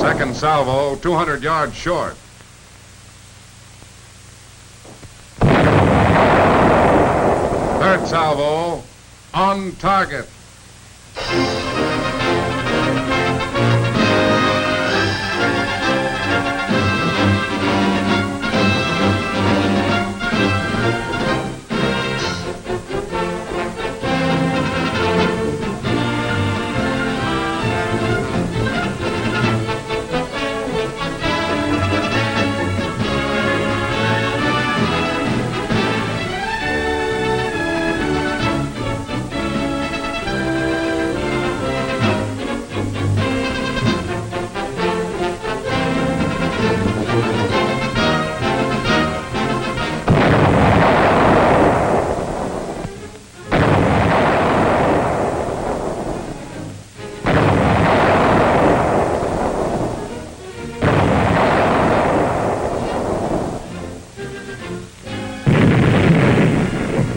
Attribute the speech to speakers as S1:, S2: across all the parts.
S1: Second salvo, 200 yards short. Third salvo, on target.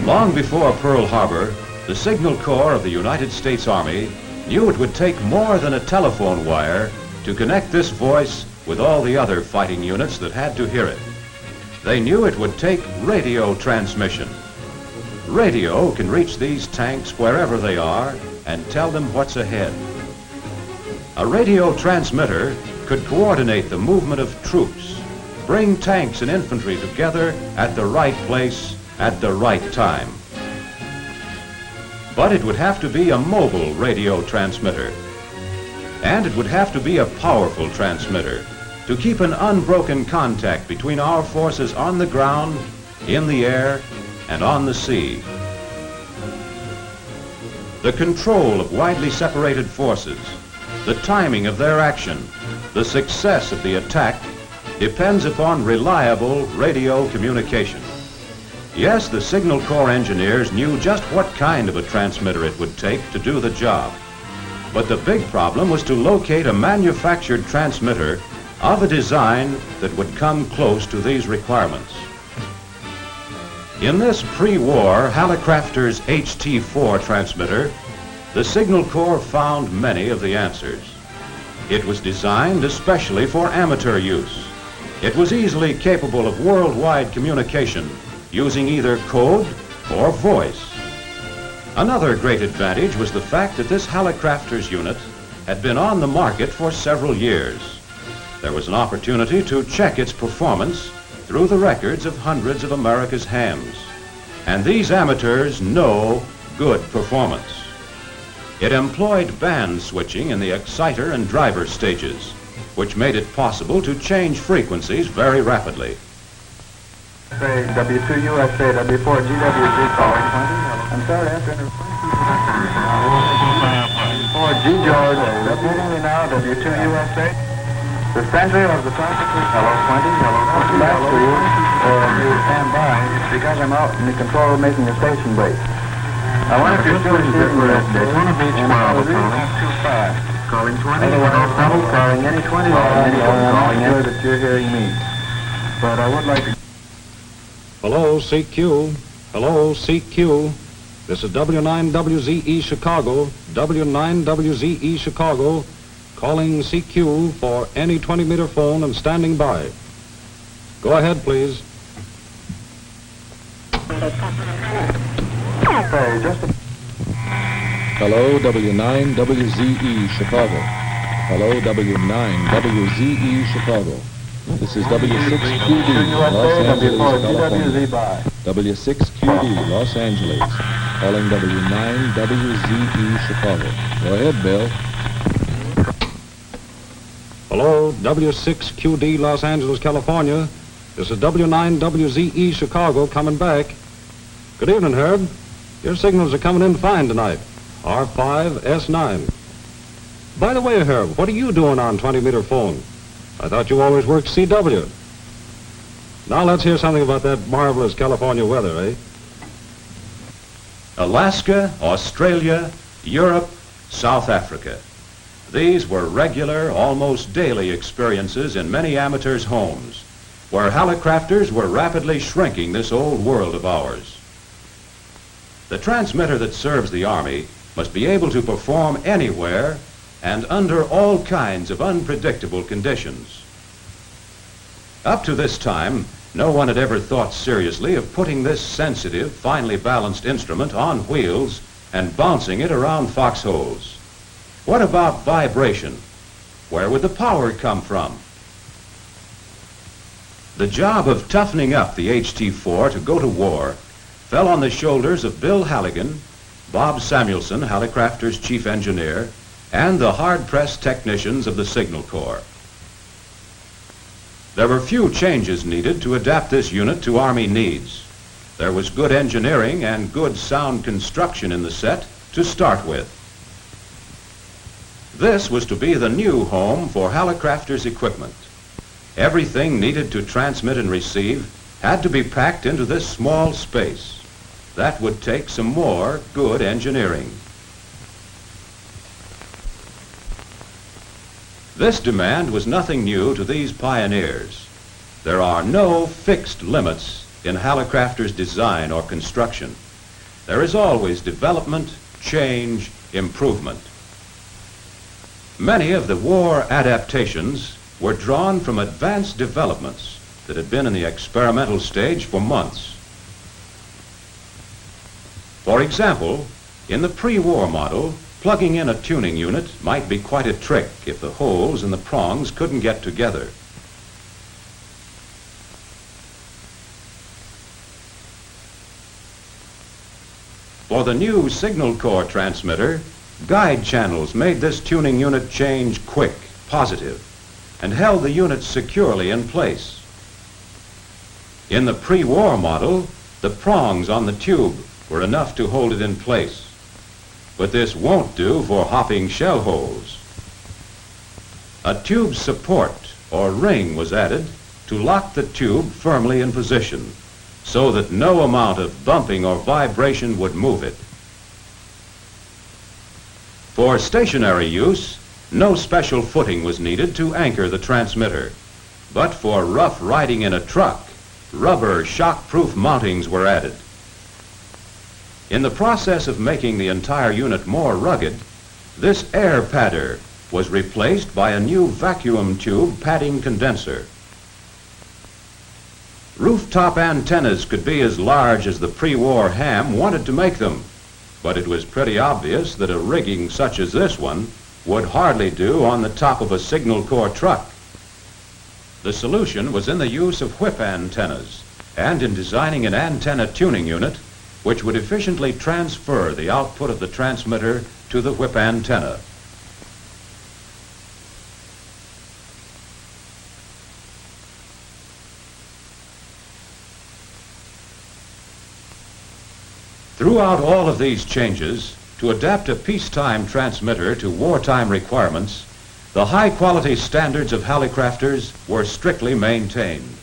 S2: Long before Pearl Harbor, the Signal Corps of the United States Army knew it would take more than a telephone wire to connect this voice with all the other fighting units that had to hear it. They knew it would take radio transmission. Radio can reach these tanks wherever they are and tell them what's ahead. A radio transmitter could coordinate the movement of troops, bring tanks and infantry together at the right place at the right time. But it would have to be a mobile radio transmitter. And it would have to be a powerful transmitter to keep an unbroken contact between our forces on the ground, in the air, and on the sea. The control of widely separated forces, the timing of their action, the success of the attack depends upon reliable radio communication. Yes, the Signal Corps engineers knew just what kind of a transmitter it would take to do the job. But the big problem was to locate a manufactured transmitter of a design that would come close to these requirements. In this pre-war Hallicrafter's HT4 transmitter, the Signal Corps found many of the answers. It was designed especially for amateur use. It was easily capable of worldwide communication using either code or voice. Another great advantage was the fact that this Hallicrafter's unit had been on the market for several years. There was an opportunity to check its performance through the records of hundreds of America's hams. And these amateurs know good performance. It employed band switching in the exciter and driver stages, which made it possible to change frequencies very rapidly.
S3: Say W2 USA, W4 GWG calling 20. I'm sorry, after 4 G George, W now, W2 USA. The center of the traffic is hello 20, hello 20, back to you. You stand by because I'm out in the control making a station break. I wonder if you're still receiving that station. One of each mile, calling 20, hello trouble, calling any 20 or any calling sure that you're hearing me. But I would like to...
S4: Hello, CQ. Hello, CQ. This is W9WZE Chicago, W9WZE Chicago, calling CQ for any 20-meter phone and standing by. Go ahead, please.
S3: Okay, just a...
S5: Hello, W9WZE Chicago. Hello, W9WZE Chicago. This is W6QD, Los Angeles, California. W6QD, Los Angeles, calling W9WZE Chicago. Go ahead, Bill.
S4: Hello, W6QD, Los Angeles, California. This is W9WZE Chicago coming back. Good evening, Herb. Your signals are coming in fine tonight. R5, S9. By the way, Herb, what are you doing on 20-meter phone? I thought you always worked CW. Now let's hear something about that marvelous California weather, eh?
S2: Alaska, Australia, Europe, South Africa. These were regular, almost daily experiences in many amateurs' homes, where Hallicrafters were rapidly shrinking this old world of ours. The transmitter that serves the Army must be able to perform anywhere and under all kinds of unpredictable conditions. Up to this time, no one had ever thought seriously of putting this sensitive, finely balanced instrument on wheels and bouncing it around foxholes. What about vibration? Where would the power come from? The job of toughening up the HT-4 to go to war fell on the shoulders of Bill Halligan, Bob Samuelson, Hallicrafter's chief engineer, and the hard-pressed technicians of the Signal Corps. There were few changes needed to adapt this unit to Army needs. There was good engineering and good sound construction in the set to start with. This was to be the new home for Hallicrafter's equipment. Everything needed to transmit and receive had to be packed into this small space. That would take some more good engineering. This demand was nothing new to these pioneers. There are no fixed limits in Hallicrafter's design or construction. There is always development, change, improvement. Many of the war adaptations were drawn from advanced developments that had been in the experimental stage for months. For example, in the pre-war model, plugging in a tuning unit might be quite a trick if the holes in the prongs couldn't get together. For the new Signal Corps transmitter, guide channels made this tuning unit change quick, positive, and held the unit securely in place. In the pre-war model, the prongs on the tube were enough to hold it in place. But this won't do for hopping shell holes. A tube support or ring was added to lock the tube firmly in position so that no amount of bumping or vibration would move it. For stationary use, no special footing was needed to anchor the transmitter. But for rough riding in a truck, rubber shock-proof mountings were added. In the process of making the entire unit more rugged, this air padder was replaced by a new vacuum tube padding condenser. Rooftop antennas could be as large as the pre-war ham wanted to make them, but it was pretty obvious that a rigging such as this one would hardly do on the top of a Signal Corps truck. The solution was in the use of whip antennas and in designing an antenna tuning unit which would efficiently transfer the output of the transmitter to the whip antenna. Throughout all of these changes, to adapt a peacetime transmitter to wartime requirements, the high-quality standards of Hallicrafters were strictly maintained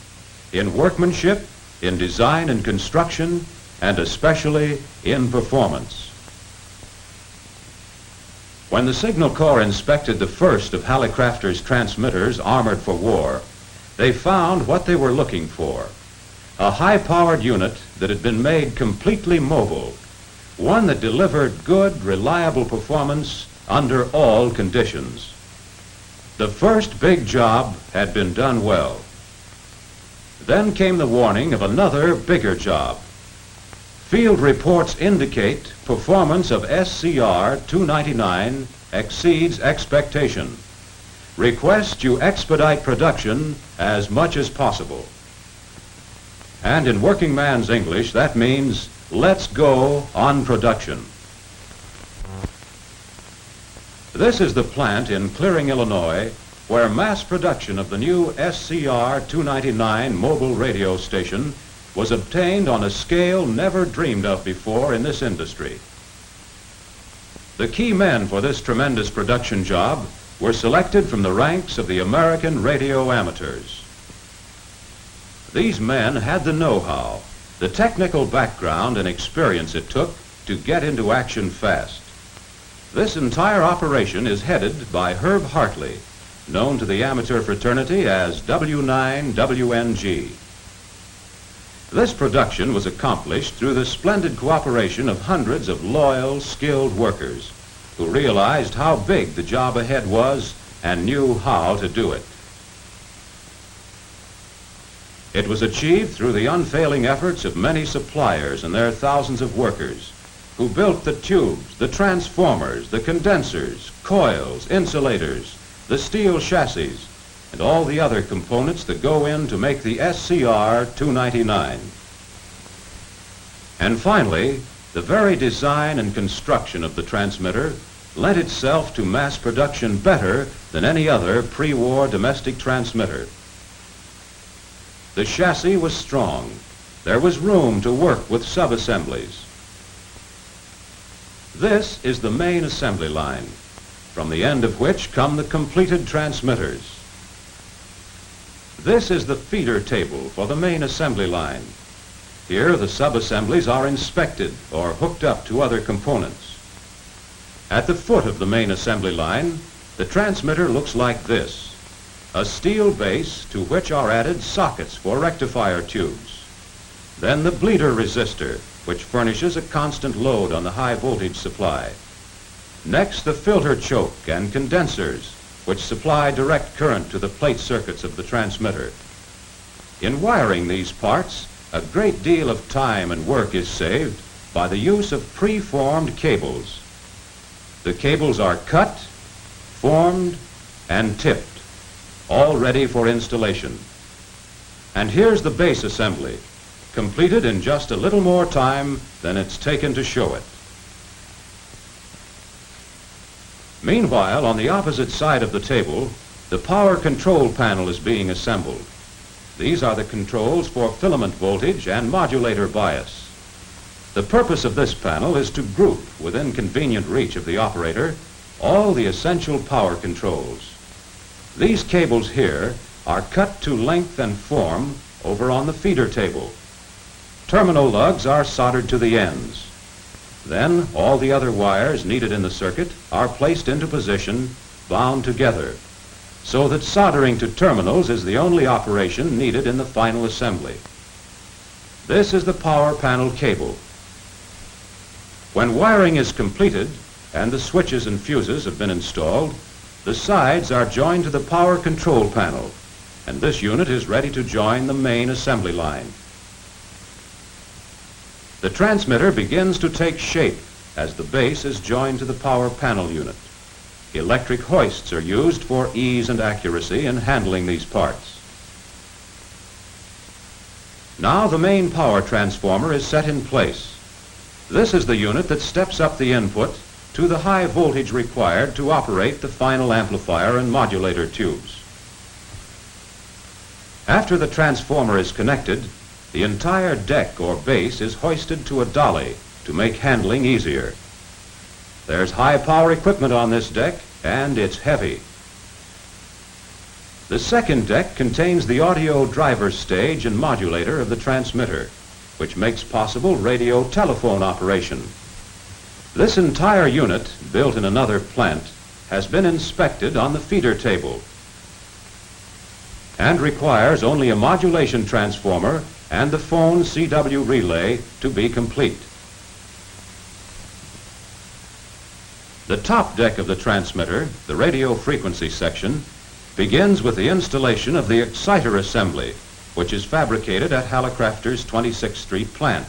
S2: in workmanship, in design and construction, and especially in performance. When the Signal Corps inspected the first of Hallicrafter's transmitters armored for war, they found what they were looking for: a high-powered unit that had been made completely mobile, one that delivered good, reliable performance under all conditions. The first big job had been done well. Then came the warning of another bigger job. Field reports indicate performance of SCR-299 exceeds expectation. Request you expedite production as much as possible. And in working man's English, that means let's go on production. This is the plant in Clearing, Illinois, where mass production of the new SCR-299 mobile radio station was obtained on a scale never dreamed of before in this industry. The key men for this tremendous production job were selected from the ranks of the American radio amateurs. These men had the know-how, the technical background and experience it took to get into action fast. This entire operation is headed by Herb Hartley, known to the amateur fraternity as W9WNG. This production was accomplished through the splendid cooperation of hundreds of loyal, skilled workers who realized how big the job ahead was and knew how to do it. It was achieved through the unfailing efforts of many suppliers and their thousands of workers who built the tubes, the transformers, the condensers, coils, insulators, the steel chassis, and all the other components that go in to make the SCR-299. And finally, the very design and construction of the transmitter lent itself to mass production better than any other pre-war domestic transmitter. The chassis was strong. There was room to work with sub-assemblies. This is the main assembly line, from the end of which come the completed transmitters. This is the feeder table for the main assembly line. Here, the sub-assemblies are inspected or hooked up to other components. At the foot of the main assembly line, the transmitter looks like this: a steel base to which are added sockets for rectifier tubes. Then the bleeder resistor, which furnishes a constant load on the high voltage supply. Next, the filter choke and condensers, which supply direct current to the plate circuits of the transmitter. In wiring these parts, a great deal of time and work is saved by the use of pre-formed cables. The cables are cut, formed, and tipped, all ready for installation. And here's the base assembly, completed in just a little more time than it's taken to show it. Meanwhile, on the opposite side of the table, the power control panel is being assembled. These are the controls for filament voltage and modulator bias. The purpose of this panel is to group, within convenient reach of the operator, all the essential power controls. These cables here are cut to length and form over on the feeder table. Terminal lugs are soldered to the ends. Then all the other wires needed in the circuit are placed into position, bound together, so that soldering to terminals is the only operation needed in the final assembly. This is the power panel cable. When wiring is completed and the switches and fuses have been installed, the sides are joined to the power control panel, and this unit is ready to join the main assembly line. The transmitter begins to take shape as the base is joined to the power panel unit. Electric hoists are used for ease and accuracy in handling these parts. Now the main power transformer is set in place. This is the unit that steps up the input to the high voltage required to operate the final amplifier and modulator tubes. After the transformer is connected, the entire deck or base is hoisted to a dolly to make handling easier. There's high power equipment on this deck, and it's heavy. The second deck contains the audio driver stage and modulator of the transmitter, which makes possible radio telephone operation. This entire unit, built in another plant, has been inspected on the feeder table and requires only a modulation transformer and the phone CW relay to be complete. The top deck of the transmitter, the radio frequency section, begins with the installation of the exciter assembly, which is fabricated at Hallicrafter's 26th Street plant.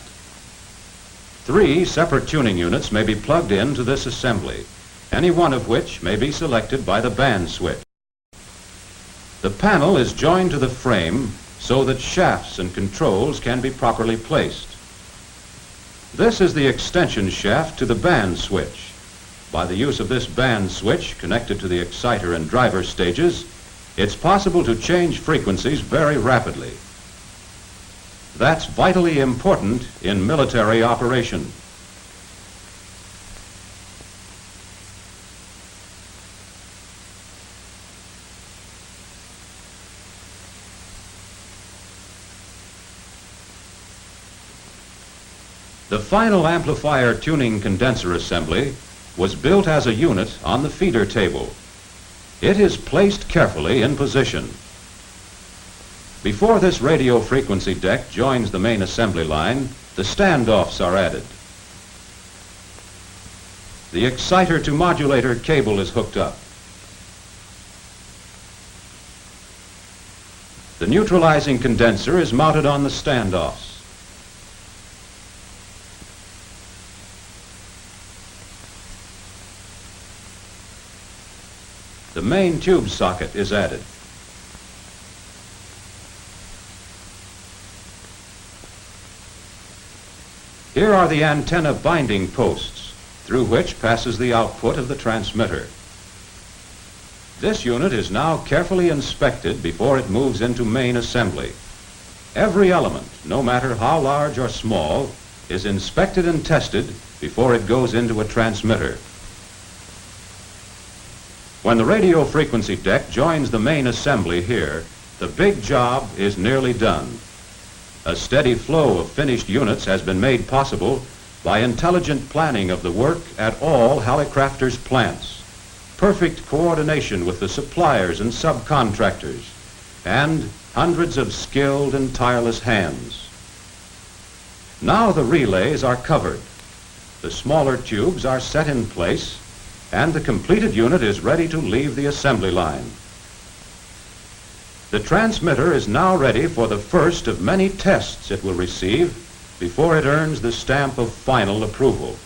S2: 3 separate tuning units may be plugged into this assembly, any one of which may be selected by the band switch. The panel is joined to the frame so that shafts and controls can be properly placed. This is the extension shaft to the band switch. By the use of this band switch connected to the exciter and driver stages, it's possible to change frequencies very rapidly. That's vitally important in military operation. The final amplifier tuning condenser assembly was built as a unit on the feeder table. It is placed carefully in position. Before this radio frequency deck joins the main assembly line, the standoffs are added. The exciter to modulator cable is hooked up. The neutralizing condenser is mounted on the standoffs. The main tube socket is added. Here are the antenna binding posts through which passes the output of the transmitter. This unit is now carefully inspected before it moves into main assembly. Every element, no matter how large or small, is inspected and tested before it goes into a transmitter. When the radio frequency deck joins the main assembly here, the big job is nearly done. A steady flow of finished units has been made possible by intelligent planning of the work at all Hallicrafters plants, perfect coordination with the suppliers and subcontractors, and hundreds of skilled and tireless hands. Now the relays are covered. The smaller tubes are set in place, and the completed unit is ready to leave the assembly line. The transmitter is now ready for the first of many tests it will receive before it earns the stamp of final approval.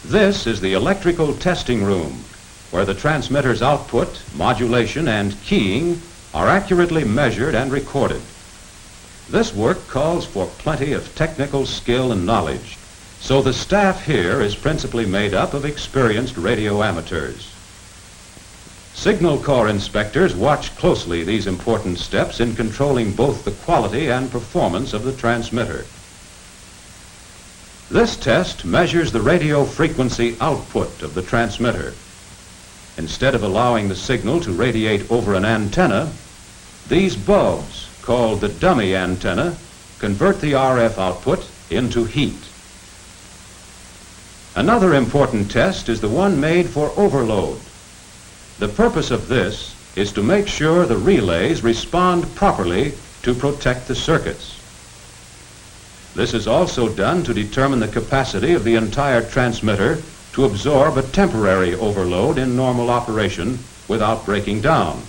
S2: This is the electrical testing room, where the transmitter's output, modulation, and keying are accurately measured and recorded. This work calls for plenty of technical skill and knowledge, so the staff here is principally made up of experienced radio amateurs. Signal Corps inspectors watch closely these important steps in controlling both the quality and performance of the transmitter. This test measures the radio frequency output of the transmitter. Instead of allowing the signal to radiate over an antenna, these bulbs, called the dummy antenna, convert the RF output into heat. Another important test is the one made for overload. The purpose of this is to make sure the relays respond properly to protect the circuits. This is also done to determine the capacity of the entire transmitter to absorb a temporary overload in normal operation without breaking down.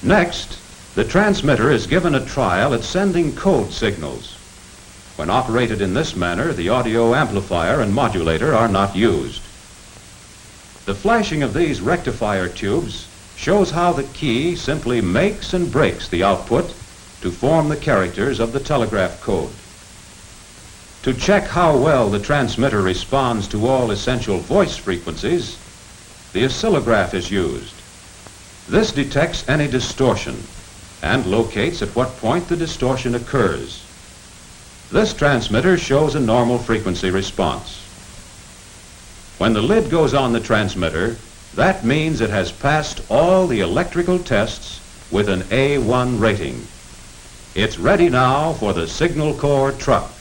S2: Next, the transmitter is given a trial at sending code signals. When operated in this manner, the audio amplifier and modulator are not used. The flashing of these rectifier tubes shows how the key simply makes and breaks the output to form the characters of the telegraph code. To check how well the transmitter responds to all essential voice frequencies, the oscillograph is used. This detects any distortion and locates at what point the distortion occurs. This transmitter shows a normal frequency response. When the lid goes on the transmitter, that means it has passed all the electrical tests with an A1 rating. It's ready now for the Signal Corps truck.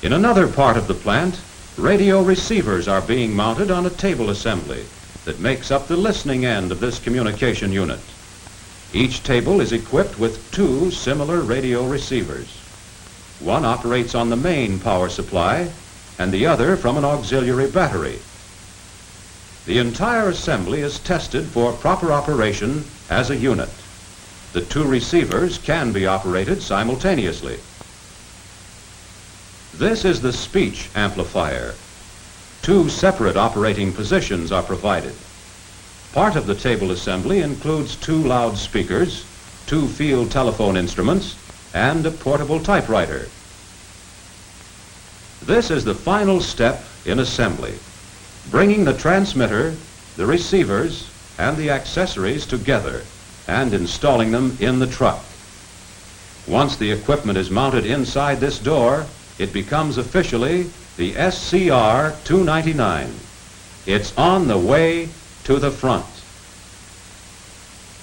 S2: In another part of the plant, radio receivers are being mounted on a table assembly that makes up the listening end of this communication unit. Each table is equipped with two similar radio receivers. One operates on the main power supply and the other from an auxiliary battery. The entire assembly is tested for proper operation as a unit. The two receivers can be operated simultaneously. This is the speech amplifier. Two separate operating positions are provided. Part of the table assembly includes two loudspeakers, two field telephone instruments, and a portable typewriter. This is the final step in assembly, bringing the transmitter, the receivers, and the accessories together and installing them in the truck. Once the equipment is mounted inside this door, it becomes officially the SCR 299. It's on the way to the front.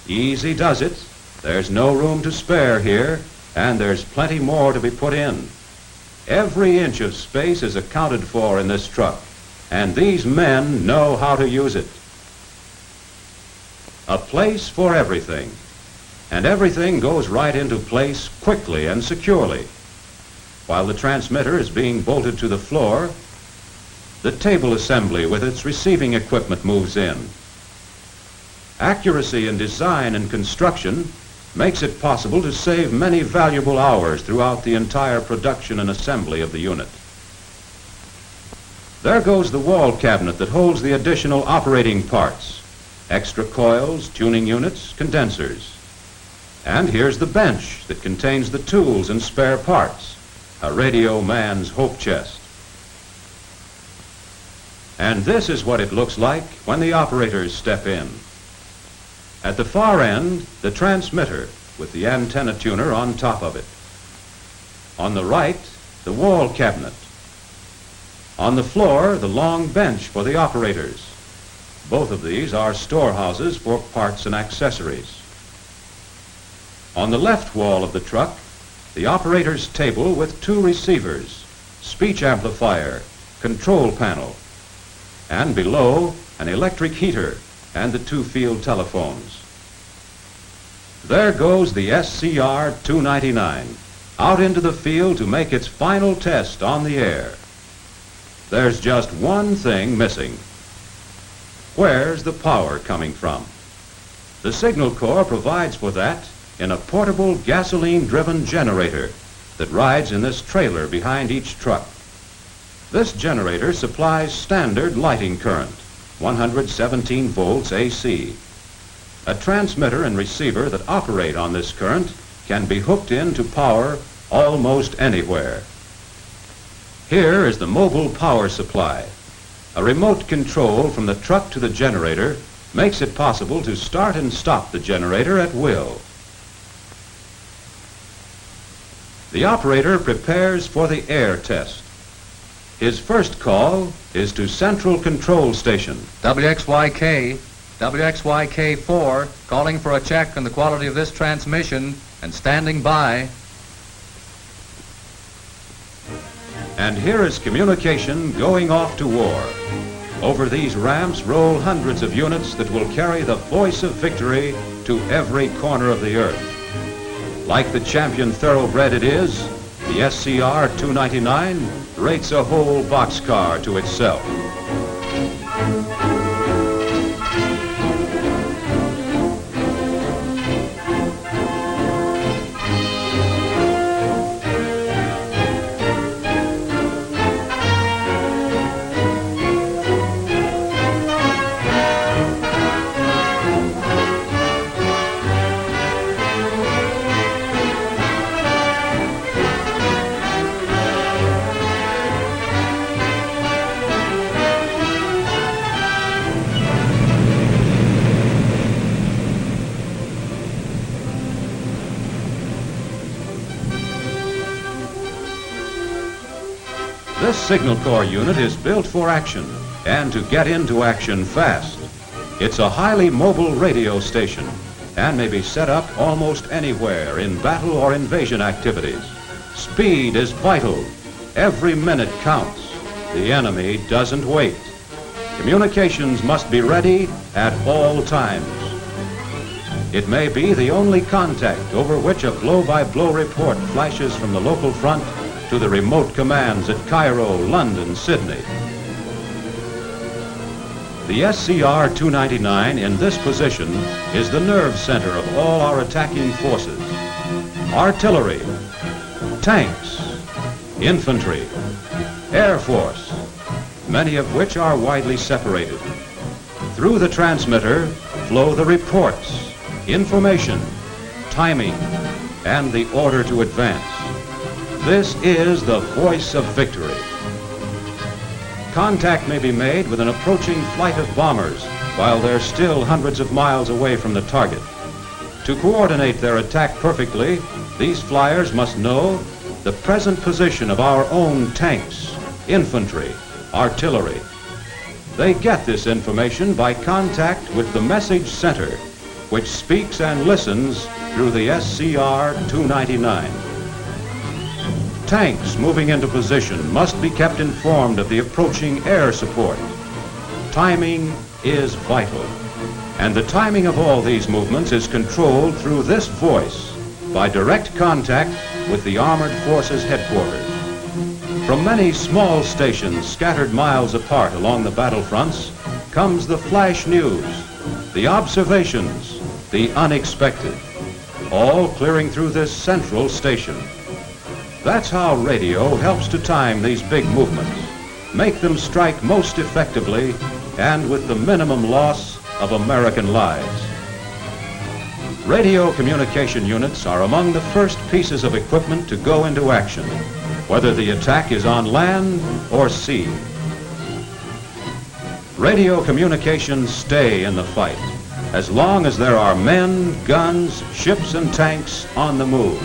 S2: Easy does it. There's no room to spare here, and there's plenty more to be put in. Every inch of space is accounted for in this truck, and these men know how to use it. A place for everything. and everything goes right into place quickly and securely. While the transmitter is being bolted to the floor, the table assembly with its receiving equipment moves in. Accuracy in design and construction makes it possible to save many valuable hours throughout the entire production and assembly of the unit. There goes the wall cabinet that holds the additional operating parts, extra coils, tuning units, condensers. And here's the bench that contains the tools and spare parts, a radio man's hope chest. And this is what it looks like when the operators step in. At the far end, the transmitter with the antenna tuner on top of it. On the right, the wall cabinet. On the floor, the long bench for the operators. Both of these are storehouses for parts and accessories. On the left wall of the truck, the operator's table with two receivers, speech amplifier, control panel, and below, an electric heater and the two field telephones. There goes the SCR-299 out into the field to make its final test on the air. There's just one thing missing. Where's the power coming from? The Signal Corps provides for that in a portable gasoline-driven generator that rides in this trailer behind each truck. This generator supplies standard lighting current, 117 volts AC. A transmitter and receiver that operate on this current can be hooked in to power almost anywhere. Here is the mobile power supply. A remote control from the truck to the generator makes it possible to start and stop the generator at will. The operator prepares for the air test. His first call is to Central Control Station.
S6: WXYK, WXYK4, calling for a check on the quality of this transmission and standing by.
S2: And here is communication going off to war. Over these ramps roll hundreds of units that will carry the voice of victory to every corner of the earth. Like the champion thoroughbred it is, the SCR-299 rates a whole boxcar to itself. This Signal Corps unit is built for action and to get into action fast. It's a highly mobile radio station and may be set up almost anywhere in battle or invasion activities. Speed is vital. Every minute counts. The enemy doesn't wait. Communications must be ready at all times. It may be the only contact over which a blow-by-blow report flashes from the local front to the remote commands at Cairo, London, Sydney. The SCR-299 in this position is the nerve center of all our attacking forces. Artillery, tanks, infantry, Air Force, many of which are widely separated. Through the transmitter flow the reports, information, timing, and the order to advance. This is the voice of victory. Contact may be made with an approaching flight of bombers while they're still hundreds of miles away from the target. To coordinate their attack perfectly, these flyers must know the present position of our own tanks, infantry, artillery. They get this information by contact with the message center, which speaks and listens through the SCR-299. Tanks moving into position must be kept informed of the approaching air support. Timing is vital. And the timing of all these movements is controlled through this voice by direct contact with the Armored Forces headquarters. From many small stations scattered miles apart along the battlefronts comes the flash news, the observations, the unexpected, all clearing through this central station. That's how radio helps to time these big movements, make them strike most effectively and with the minimum loss of American lives. Radio communication units are among the first pieces of equipment to go into action, whether the attack is on land or sea. Radio communications stay in the fight as long as there are men, guns, ships, and tanks on the move.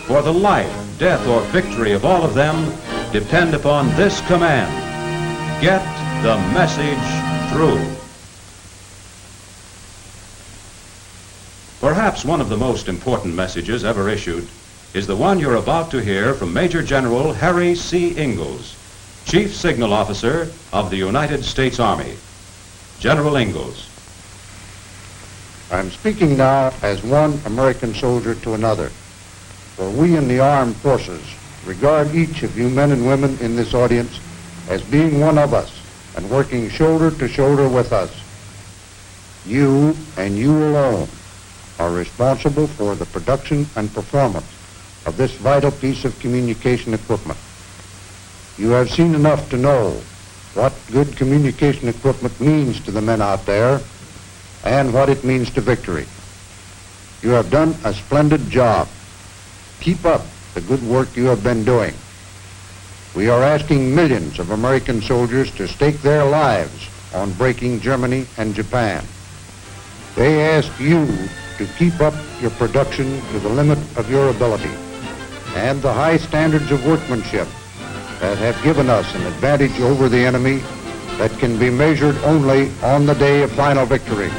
S2: For the life, death, or victory of all of them depend upon this command: get the message through. Perhaps one of the most important messages ever issued is the one you're about to hear from Major General Harry C. Ingalls, Chief Signal Officer of the United States Army. General Ingalls.
S7: I'm speaking now as one American soldier to another, for we in the armed forces regard each of you men and women in this audience as being one of us and working shoulder to shoulder with us. You and you alone are responsible for the production and performance of this vital piece of communication equipment. You have seen enough to know what good communication equipment means to the men out there and what it means to victory. You have done a splendid job. Keep up the good work you have been doing. We are asking millions of American soldiers to stake their lives on breaking Germany and Japan. They ask you to keep up your production to the limit of your ability and the high standards of workmanship that have given us an advantage over the enemy that can be measured only on the day of final victory.